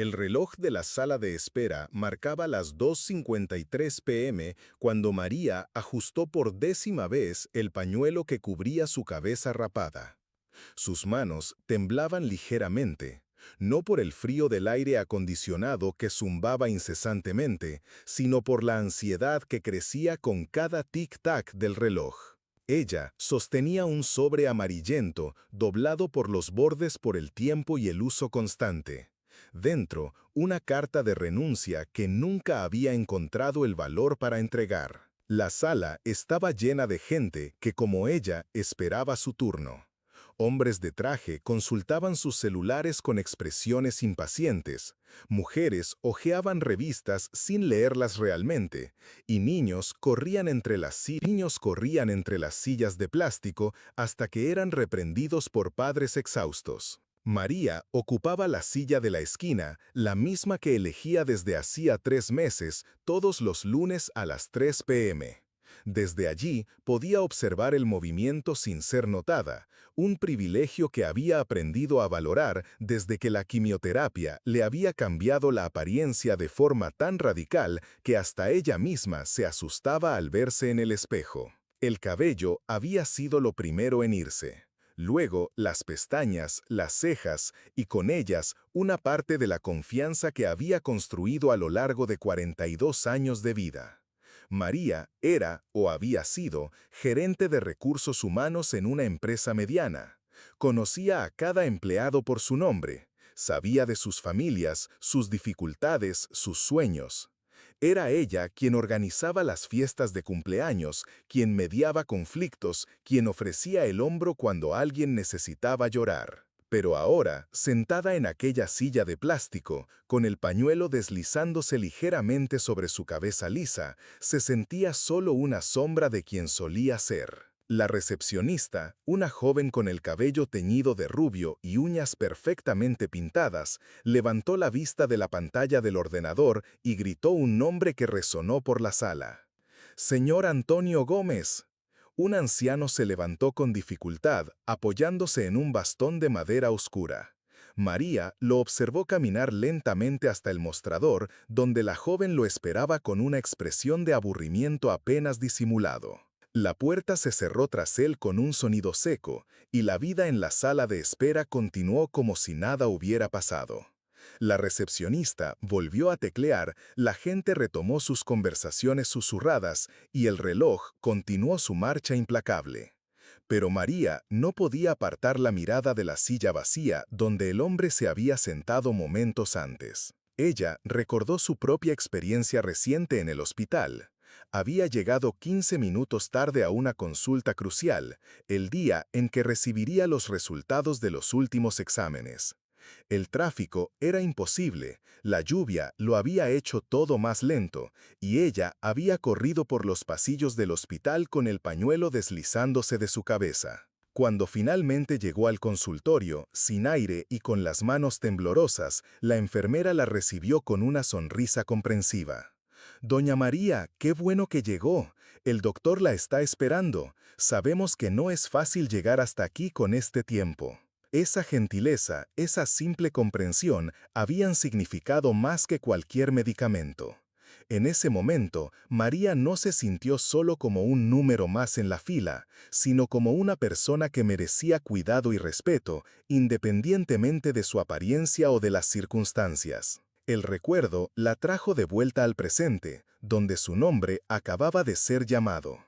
El reloj de la sala de espera marcaba las 2:53 p.m. cuando María ajustó por 10ª vez el pañuelo que cubría su cabeza rapada. Sus manos temblaban ligeramente, no por el frío del aire acondicionado que zumbaba incesantemente, sino por la ansiedad que crecía con cada tic-tac del reloj. Ella sostenía un sobre amarillento doblado por los bordes por el tiempo y el uso constante. Dentro, una carta de renuncia que nunca había encontrado el valor para entregar. La sala estaba llena de gente que, como ella, esperaba su turno. Hombres de traje consultaban sus celulares con expresiones impacientes, mujeres hojeaban revistas sin leerlas realmente, y niños corrían entre las sillas de plástico hasta que eran reprendidos por padres exhaustos. María ocupaba la silla de la esquina, la misma que elegía desde hacía 3 meses, todos los lunes a las 3 p.m. Desde allí podía observar el movimiento sin ser notada, un privilegio que había aprendido a valorar desde que la quimioterapia le había cambiado la apariencia de forma tan radical que hasta ella misma se asustaba al verse en el espejo. El cabello había sido lo primero en irse. Luego, las pestañas, las cejas y con ellas una parte de la confianza que había construido a lo largo de 42 años de vida. María era, o había sido, gerente de recursos humanos en una empresa mediana. Conocía a cada empleado por su nombre, sabía de sus familias, sus dificultades, sus sueños. Era ella quien organizaba las fiestas de cumpleaños, quien mediaba conflictos, quien ofrecía el hombro cuando alguien necesitaba llorar. Pero ahora, sentada en aquella silla de plástico, con el pañuelo deslizándose ligeramente sobre su cabeza lisa, se sentía solo una sombra de quien solía ser. La recepcionista, una joven con el cabello teñido de rubio y uñas perfectamente pintadas, levantó la vista de la pantalla del ordenador y gritó un nombre que resonó por la sala. «Señor Antonio Gómez». Un anciano se levantó con dificultad, apoyándose en un bastón de madera oscura. María lo observó caminar lentamente hasta el mostrador, donde la joven lo esperaba con una expresión de aburrimiento apenas disimulado. La puerta se cerró tras él con un sonido seco, y la vida en la sala de espera continuó como si nada hubiera pasado. La recepcionista volvió a teclear, la gente retomó sus conversaciones susurradas y el reloj continuó su marcha implacable. Pero María no podía apartar la mirada de la silla vacía donde el hombre se había sentado momentos antes. Ella recordó su propia experiencia reciente en el hospital. Había llegado 15 minutos tarde a una consulta crucial, el día en que recibiría los resultados de los últimos exámenes. El tráfico era imposible, la lluvia lo había hecho todo más lento, y ella había corrido por los pasillos del hospital con el pañuelo deslizándose de su cabeza. Cuando finalmente llegó al consultorio, sin aire y con las manos temblorosas, la enfermera la recibió con una sonrisa comprensiva. «Doña María, qué bueno que llegó. El doctor la está esperando. Sabemos que no es fácil llegar hasta aquí con este tiempo». Esa gentileza, esa simple comprensión habían significado más que cualquier medicamento. En ese momento, María no se sintió solo como un número más en la fila, sino como una persona que merecía cuidado y respeto, independientemente de su apariencia o de las circunstancias. El recuerdo la trajo de vuelta al presente, donde su nombre acababa de ser llamado.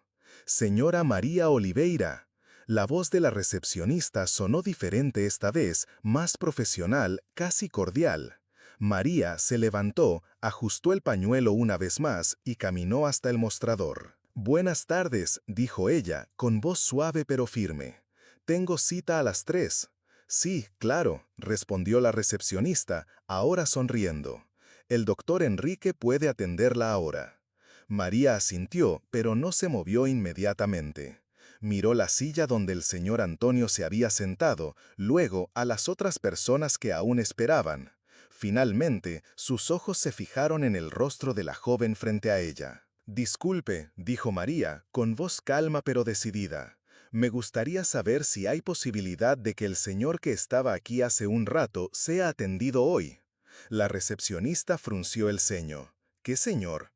«Señora María Oliveira». La voz de la recepcionista sonó diferente esta vez, más profesional, casi cordial. María se levantó, ajustó el pañuelo una vez más y caminó hasta el mostrador. «Buenas tardes», dijo ella, con voz suave pero firme. «Tengo cita a las 3». «Sí, claro», respondió la recepcionista, ahora sonriendo. «El doctor Enrique puede atenderla ahora». María asintió, pero no se movió inmediatamente. Miró la silla donde el señor Antonio se había sentado, luego a las otras personas que aún esperaban. Finalmente, sus ojos se fijaron en el rostro de la joven frente a ella. «Disculpe», dijo María, con voz calma pero decidida. «Me gustaría saber si hay posibilidad de que el señor que estaba aquí hace un rato sea atendido hoy». La recepcionista frunció el ceño. ¿Qué señor?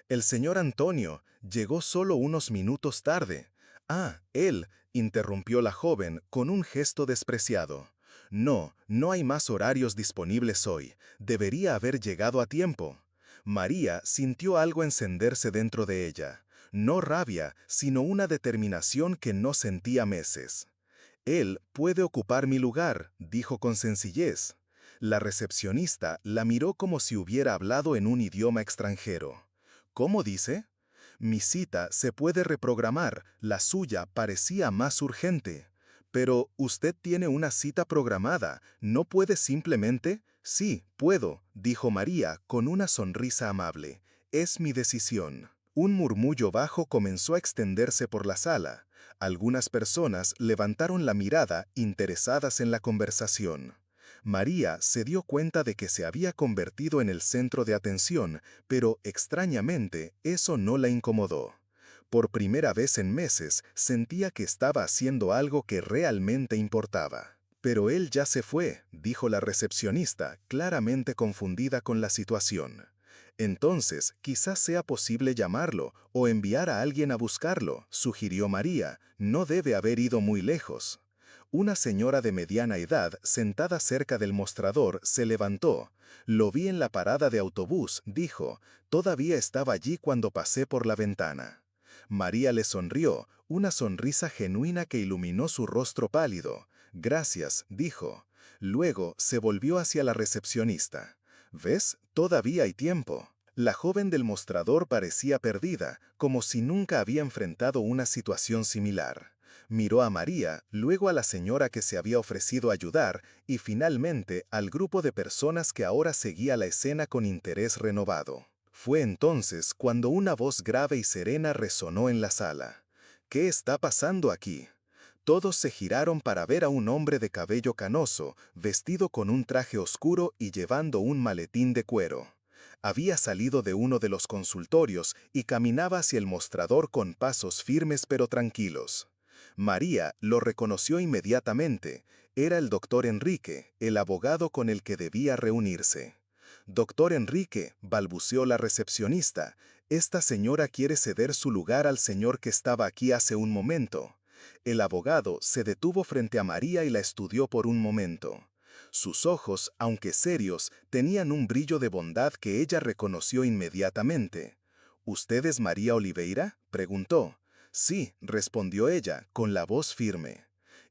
El señor Antonio llegó solo unos minutos tarde. Ah, él, interrumpió la joven con un gesto despreciado. No, no hay más horarios disponibles hoy. Debería haber llegado a tiempo. María sintió algo encenderse dentro de ella. No rabia, sino una determinación que no sentía meses. Él puede ocupar mi lugar, dijo con sencillez. La recepcionista la miró como si hubiera hablado en un idioma extranjero. ¿Cómo dice? Mi cita se puede reprogramar, la suya parecía más urgente. Pero usted tiene una cita programada, ¿no puede simplemente? Sí, puedo, dijo María con una sonrisa amable. Es mi decisión. Un murmullo bajo comenzó a extenderse por la sala. Algunas personas levantaron la mirada interesadas en la conversación. María se dio cuenta de que se había convertido en el centro de atención, pero extrañamente eso no la incomodó. Por primera vez en meses sentía que estaba haciendo algo que realmente importaba. Pero él ya se fue, dijo la recepcionista, claramente confundida con la situación. Entonces, quizás sea posible llamarlo o enviar a alguien a buscarlo, sugirió María. No debe haber ido muy lejos. Una señora de mediana edad, sentada cerca del mostrador, se levantó. Lo vi en la parada de autobús, dijo. Todavía estaba allí cuando pasé por la ventana. María le sonrió, una sonrisa genuina que iluminó su rostro pálido. Gracias, dijo. Luego se volvió hacia la recepcionista. ¿Ves? Todavía hay tiempo. La joven del mostrador parecía perdida, como si nunca había enfrentado una situación similar. Miró a María, luego a la señora que se había ofrecido ayudar y finalmente al grupo de personas que ahora seguía la escena con interés renovado. Fue entonces cuando una voz grave y serena resonó en la sala. ¿Qué está pasando aquí? Todos se giraron para ver a un hombre de cabello canoso, vestido con un traje oscuro y llevando un maletín de cuero. Había salido de uno de los consultorios y caminaba hacia el mostrador con pasos firmes pero tranquilos. María lo reconoció inmediatamente. Era el doctor Enrique, el abogado con el que debía reunirse. Doctor Enrique, balbuceó la recepcionista, esta señora quiere ceder su lugar al señor que estaba aquí hace un momento. El abogado se detuvo frente a María y la estudió por un momento. Sus ojos, aunque serios, tenían un brillo de bondad que ella reconoció inmediatamente. ¿Usted es María Oliveira?, preguntó. Sí, respondió ella, con la voz firme.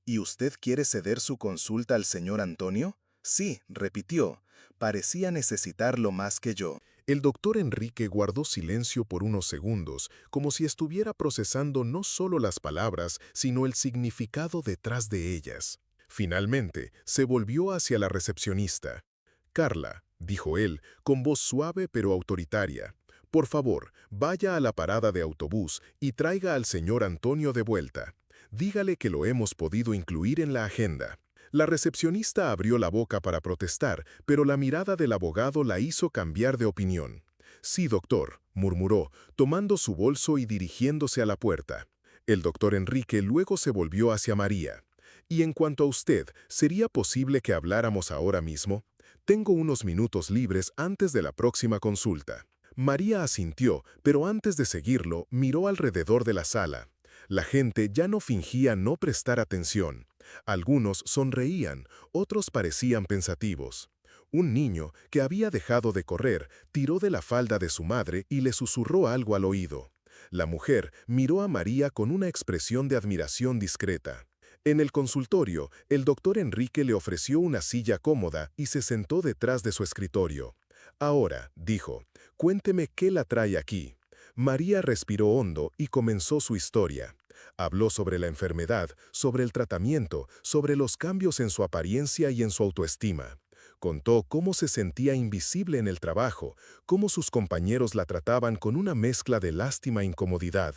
¿Y usted quiere ceder su consulta al señor Antonio? Sí, repitió. Parecía necesitarlo más que yo. El doctor Enrique guardó silencio por unos segundos, como si estuviera procesando no solo las palabras, sino el significado detrás de ellas. Finalmente, se volvió hacia la recepcionista. «Carla», dijo él, con voz suave pero autoritaria, «por favor, vaya a la parada de autobús y traiga al señor Antonio de vuelta. Dígale que lo hemos podido incluir en la agenda». La recepcionista abrió la boca para protestar, pero la mirada del abogado la hizo cambiar de opinión. «Sí, doctor», murmuró, tomando su bolso y dirigiéndose a la puerta. El doctor Enrique luego se volvió hacia María. «Y en cuanto a usted, ¿sería posible que habláramos ahora mismo? Tengo unos minutos libres antes de la próxima consulta». María asintió, pero antes de seguirlo, miró alrededor de la sala. La gente ya no fingía no prestar atención. Algunos sonreían, otros parecían pensativos. Un niño, que había dejado de correr, tiró de la falda de su madre y le susurró algo al oído. La mujer miró a María con una expresión de admiración discreta. En el consultorio, el doctor Enrique le ofreció una silla cómoda y se sentó detrás de su escritorio. «Ahora», dijo, «cuénteme qué la trae aquí». María respiró hondo y comenzó su historia. Habló sobre la enfermedad, sobre el tratamiento, sobre los cambios en su apariencia y en su autoestima. Contó cómo se sentía invisible en el trabajo, cómo sus compañeros la trataban con una mezcla de lástima e incomodidad.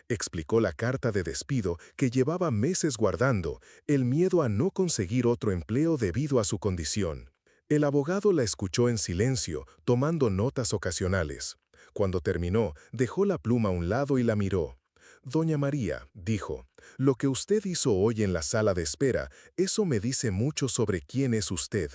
Explicó la carta de despido que llevaba meses guardando, el miedo a no conseguir otro empleo debido a su condición. El abogado la escuchó en silencio, tomando notas ocasionales. Cuando terminó, dejó la pluma a un lado y la miró. «Doña María», dijo, «lo que usted hizo hoy en la sala de espera, eso me dice mucho sobre quién es usted».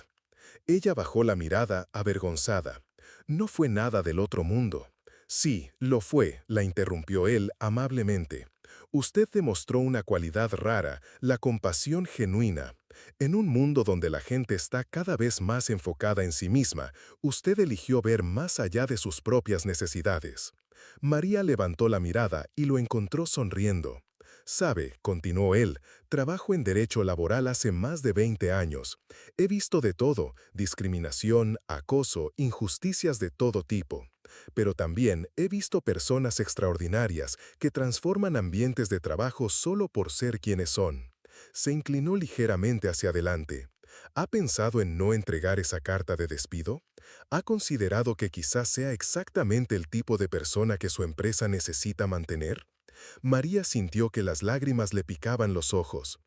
Ella bajó la mirada, avergonzada. No fue nada del otro mundo. Sí, lo fue, la interrumpió él amablemente. Usted demostró una cualidad rara, la compasión genuina. En un mundo donde la gente está cada vez más enfocada en sí misma, usted eligió ver más allá de sus propias necesidades. María levantó la mirada y lo encontró sonriendo. Sabe, continuó él, trabajo en derecho laboral hace más de 20 años. He visto de todo, discriminación, acoso, injusticias de todo tipo. Pero también he visto personas extraordinarias que transforman ambientes de trabajo solo por ser quienes son. Se inclinó ligeramente hacia adelante. ¿Ha pensado en no entregar esa carta de despido? ¿Ha considerado que quizás sea exactamente el tipo de persona que su empresa necesita mantener? María sintió que las lágrimas le picaban los ojos.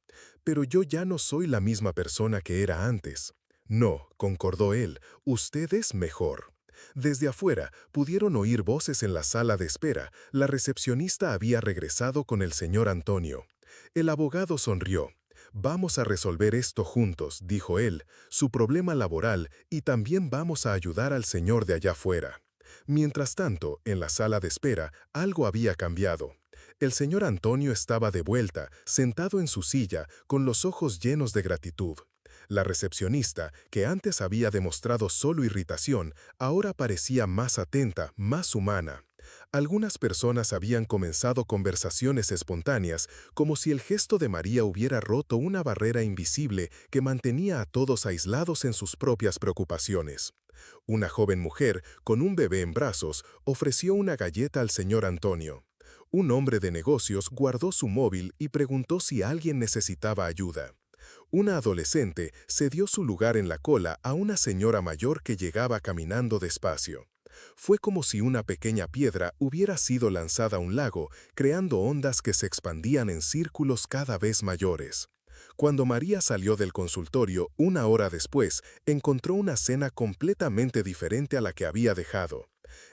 Pero yo ya no soy la misma persona que era antes. No, concordó él, usted es mejor. Desde afuera pudieron oír voces en la sala de espera. La recepcionista había regresado con el señor Antonio. El abogado sonrió. Vamos a resolver esto juntos, dijo él, su problema laboral, y también vamos a ayudar al señor de allá afuera. Mientras tanto, en la sala de espera, algo había cambiado. El señor Antonio estaba de vuelta, sentado en su silla, con los ojos llenos de gratitud. La recepcionista, que antes había demostrado solo irritación, ahora parecía más atenta, más humana. Algunas personas habían comenzado conversaciones espontáneas, como si el gesto de María hubiera roto una barrera invisible que mantenía a todos aislados en sus propias preocupaciones. Una joven mujer, con un bebé en brazos, ofreció una galleta al señor Antonio. Un hombre de negocios guardó su móvil y preguntó si alguien necesitaba ayuda. Una adolescente cedió su lugar en la cola a una señora mayor que llegaba caminando despacio. Fue como si una pequeña piedra hubiera sido lanzada a un lago, creando ondas que se expandían en círculos cada vez mayores. Cuando María salió del consultorio, una hora después, encontró una cena completamente diferente a la que había dejado.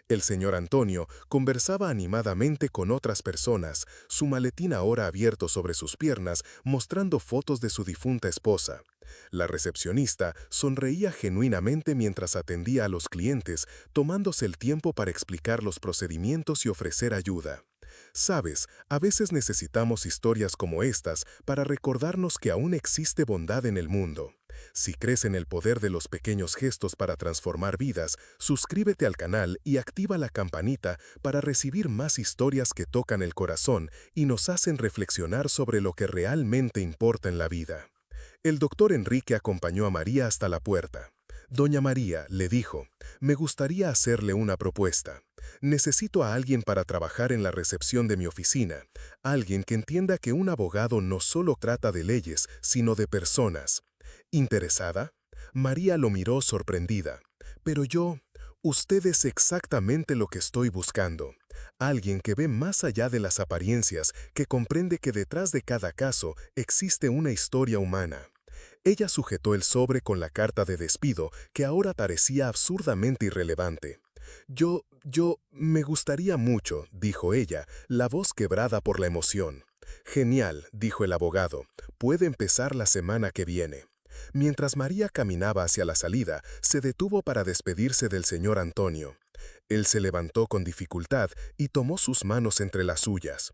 El señor Antonio conversaba animadamente con otras personas, su maletín ahora abierto sobre sus piernas, mostrando fotos de su difunta esposa. La recepcionista sonreía genuinamente mientras atendía a los clientes, tomándose el tiempo para explicar los procedimientos y ofrecer ayuda. Sabes, a veces necesitamos historias como estas para recordarnos que aún existe bondad en el mundo. Si crees en el poder de los pequeños gestos para transformar vidas, suscríbete al canal y activa la campanita para recibir más historias que tocan el corazón y nos hacen reflexionar sobre lo que realmente importa en la vida. El doctor Enrique acompañó a María hasta la puerta. Doña María, le dijo, me gustaría hacerle una propuesta. Necesito a alguien para trabajar en la recepción de mi oficina, alguien que entienda que un abogado no solo trata de leyes, sino de personas. ¿Interesada? María lo miró sorprendida. Pero usted es exactamente lo que estoy buscando. Alguien que ve más allá de las apariencias, que comprende que detrás de cada caso existe una historia humana. Ella sujetó el sobre con la carta de despido, que ahora parecía absurdamente irrelevante. Me gustaría mucho, dijo ella, la voz quebrada por la emoción. Genial, dijo el abogado, puede empezar la semana que viene. Mientras María caminaba hacia la salida, se detuvo para despedirse del señor Antonio. Él se levantó con dificultad y tomó sus manos entre las suyas.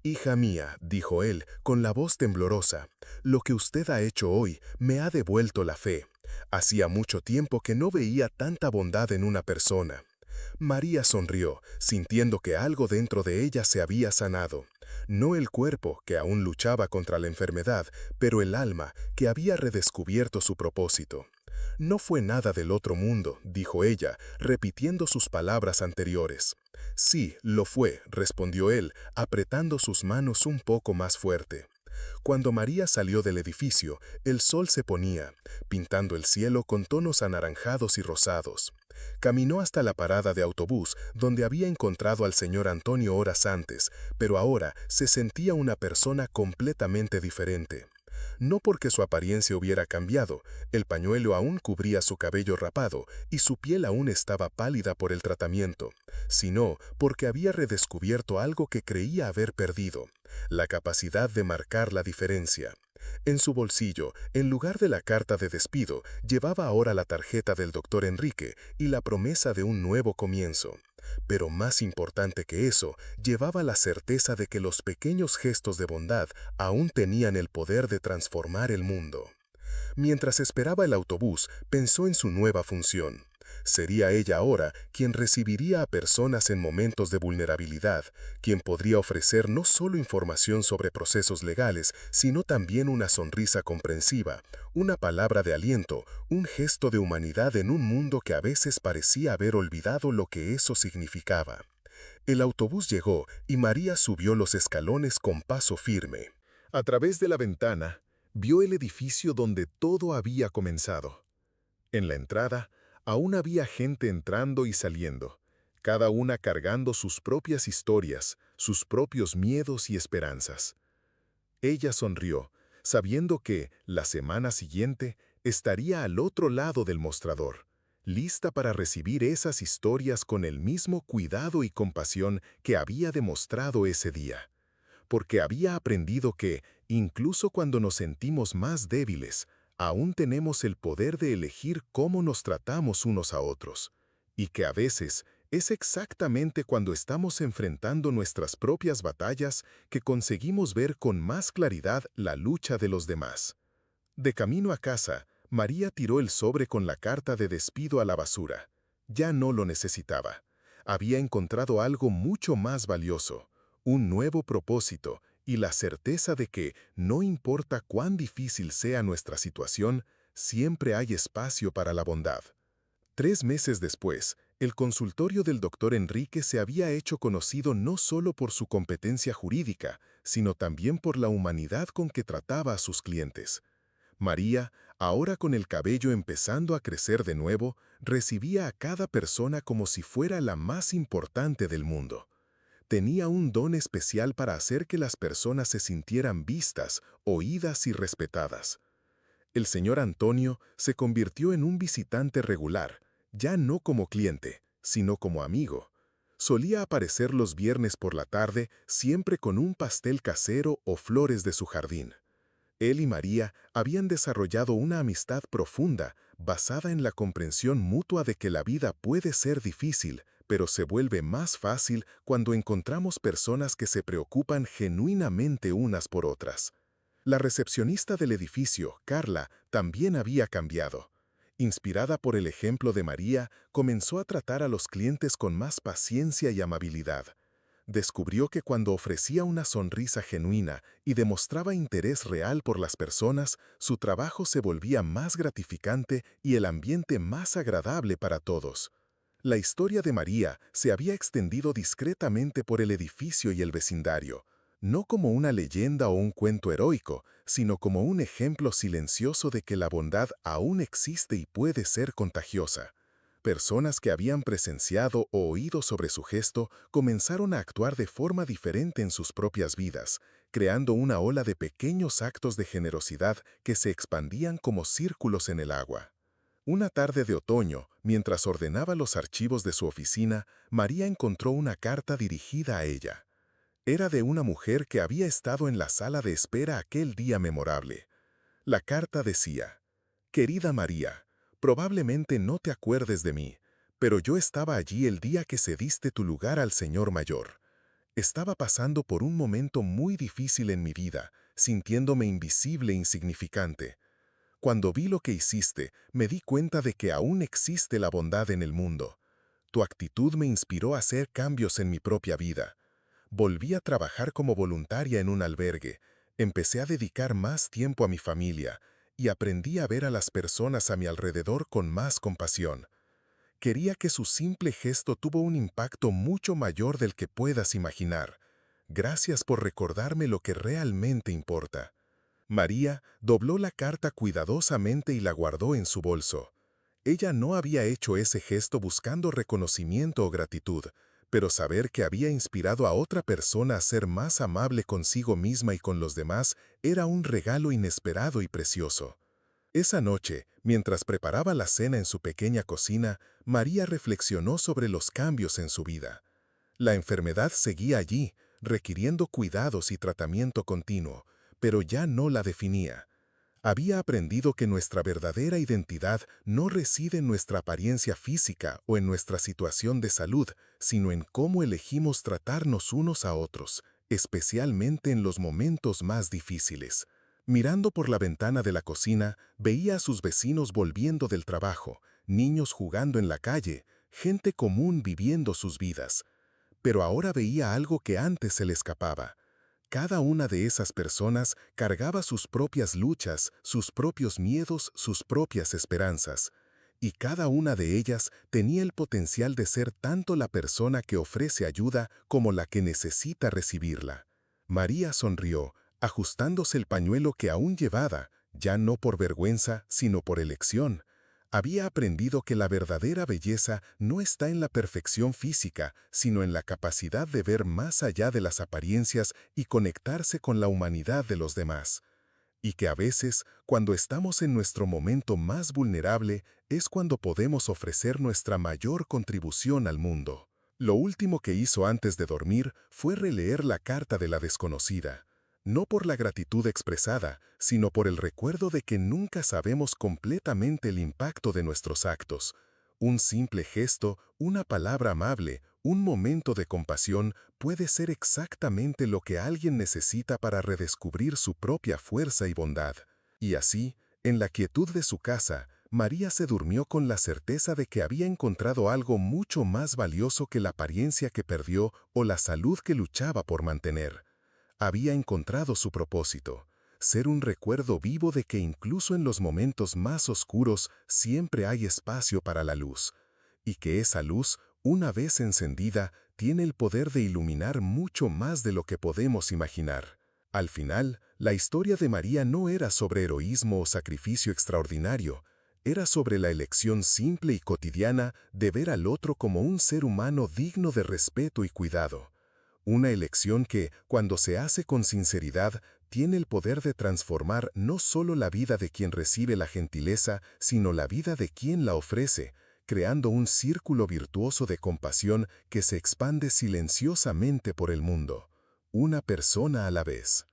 «Hija mía», dijo él, con la voz temblorosa, «lo que usted ha hecho hoy me ha devuelto la fe. Hacía mucho tiempo que no veía tanta bondad en una persona». María sonrió, sintiendo que algo dentro de ella se había sanado. No el cuerpo, que aún luchaba contra la enfermedad, pero el alma, que había redescubierto su propósito. «No fue nada del otro mundo», dijo ella, repitiendo sus palabras anteriores. «Sí, lo fue», respondió él, apretando sus manos un poco más fuerte. Cuando María salió del edificio, el sol se ponía, pintando el cielo con tonos anaranjados y rosados. Caminó hasta la parada de autobús, donde había encontrado al señor Antonio horas antes, pero ahora se sentía una persona completamente diferente. No porque su apariencia hubiera cambiado, el pañuelo aún cubría su cabello rapado y su piel aún estaba pálida por el tratamiento, sino porque había redescubierto algo que creía haber perdido, la capacidad de marcar la diferencia. En su bolsillo, en lugar de la carta de despido, llevaba ahora la tarjeta del doctor Enrique y la promesa de un nuevo comienzo. Pero más importante que eso, llevaba la certeza de que los pequeños gestos de bondad aún tenían el poder de transformar el mundo. Mientras esperaba el autobús, pensó en su nueva función. Sería ella ahora quien recibiría a personas en momentos de vulnerabilidad, quien podría ofrecer no solo información sobre procesos legales, sino también una sonrisa comprensiva, una palabra de aliento, un gesto de humanidad en un mundo que a veces parecía haber olvidado lo que eso significaba. El autobús llegó y María subió los escalones con paso firme. A través de la ventana, vio el edificio donde todo había comenzado. En la entrada, aún había gente entrando y saliendo, cada una cargando sus propias historias, sus propios miedos y esperanzas. Ella sonrió, sabiendo que, la semana siguiente, estaría al otro lado del mostrador, lista para recibir esas historias con el mismo cuidado y compasión que había demostrado ese día. Porque había aprendido que, incluso cuando nos sentimos más débiles, aún tenemos el poder de elegir cómo nos tratamos unos a otros, y que a veces es exactamente cuando estamos enfrentando nuestras propias batallas que conseguimos ver con más claridad la lucha de los demás. De camino a casa, María tiró el sobre con la carta de despido a la basura. Ya no lo necesitaba. Había encontrado algo mucho más valioso, un nuevo propósito y la certeza de que, no importa cuán difícil sea nuestra situación, siempre hay espacio para la bondad. 3 meses después, el consultorio del doctor Enrique se había hecho conocido no solo por su competencia jurídica, sino también por la humanidad con que trataba a sus clientes. María, ahora con el cabello empezando a crecer de nuevo, recibía a cada persona como si fuera la más importante del mundo. Tenía un don especial para hacer que las personas se sintieran vistas, oídas y respetadas. El señor Antonio se convirtió en un visitante regular, ya no como cliente, sino como amigo. Solía aparecer los viernes por la tarde, siempre con un pastel casero o flores de su jardín. Él y María habían desarrollado una amistad profunda, basada en la comprensión mutua de que la vida puede ser difícil, pero se vuelve más fácil cuando encontramos personas que se preocupan genuinamente unas por otras. La recepcionista del edificio, Carla, también había cambiado. Inspirada por el ejemplo de María, comenzó a tratar a los clientes con más paciencia y amabilidad. Descubrió que cuando ofrecía una sonrisa genuina y demostraba interés real por las personas, su trabajo se volvía más gratificante y el ambiente más agradable para todos. La historia de María se había extendido discretamente por el edificio y el vecindario, no como una leyenda o un cuento heroico, sino como un ejemplo silencioso de que la bondad aún existe y puede ser contagiosa. Personas que habían presenciado o oído sobre su gesto comenzaron a actuar de forma diferente en sus propias vidas, creando una ola de pequeños actos de generosidad que se expandían como círculos en el agua. Una tarde de otoño, mientras ordenaba los archivos de su oficina, María encontró una carta dirigida a ella. Era de una mujer que había estado en la sala de espera aquel día memorable. La carta decía: «Querida María, probablemente no te acuerdes de mí, pero yo estaba allí el día que cediste tu lugar al señor mayor. Estaba pasando por un momento muy difícil en mi vida, sintiéndome invisible e insignificante. Cuando vi lo que hiciste, me di cuenta de que aún existe la bondad en el mundo. Tu actitud me inspiró a hacer cambios en mi propia vida. Volví a trabajar como voluntaria en un albergue, empecé a dedicar más tiempo a mi familia y aprendí a ver a las personas a mi alrededor con más compasión. Quería que su simple gesto tuvo un impacto mucho mayor del que puedas imaginar. Gracias por recordarme lo que realmente importa». María dobló la carta cuidadosamente y la guardó en su bolso. Ella no había hecho ese gesto buscando reconocimiento o gratitud, pero saber que había inspirado a otra persona a ser más amable consigo misma y con los demás era un regalo inesperado y precioso. Esa noche, mientras preparaba la cena en su pequeña cocina, María reflexionó sobre los cambios en su vida. La enfermedad seguía allí, requiriendo cuidados y tratamiento continuo, pero ya no la definía. Había aprendido que nuestra verdadera identidad no reside en nuestra apariencia física o en nuestra situación de salud, sino en cómo elegimos tratarnos unos a otros, especialmente en los momentos más difíciles. Mirando por la ventana de la cocina, veía a sus vecinos volviendo del trabajo, niños jugando en la calle, gente común viviendo sus vidas. Pero ahora veía algo que antes se le escapaba. Cada una de esas personas cargaba sus propias luchas, sus propios miedos, sus propias esperanzas. Y cada una de ellas tenía el potencial de ser tanto la persona que ofrece ayuda como la que necesita recibirla. María sonrió, ajustándose el pañuelo que aún llevaba, ya no por vergüenza, sino por elección. Había aprendido que la verdadera belleza no está en la perfección física, sino en la capacidad de ver más allá de las apariencias y conectarse con la humanidad de los demás. Y que a veces, cuando estamos en nuestro momento más vulnerable, es cuando podemos ofrecer nuestra mayor contribución al mundo. Lo último que hizo antes de dormir fue releer la carta de la desconocida. No por la gratitud expresada, sino por el recuerdo de que nunca sabemos completamente el impacto de nuestros actos. Un simple gesto, una palabra amable, un momento de compasión puede ser exactamente lo que alguien necesita para redescubrir su propia fuerza y bondad. Y así, en la quietud de su casa, María se durmió con la certeza de que había encontrado algo mucho más valioso que la apariencia que perdió o la salud que luchaba por mantener. Había encontrado su propósito, ser un recuerdo vivo de que incluso en los momentos más oscuros siempre hay espacio para la luz, y que esa luz, una vez encendida, tiene el poder de iluminar mucho más de lo que podemos imaginar. Al final, la historia de María no era sobre heroísmo o sacrificio extraordinario, era sobre la elección simple y cotidiana de ver al otro como un ser humano digno de respeto y cuidado. Una elección que, cuando se hace con sinceridad, tiene el poder de transformar no solo la vida de quien recibe la gentileza, sino la vida de quien la ofrece, creando un círculo virtuoso de compasión que se expande silenciosamente por el mundo. Una persona a la vez.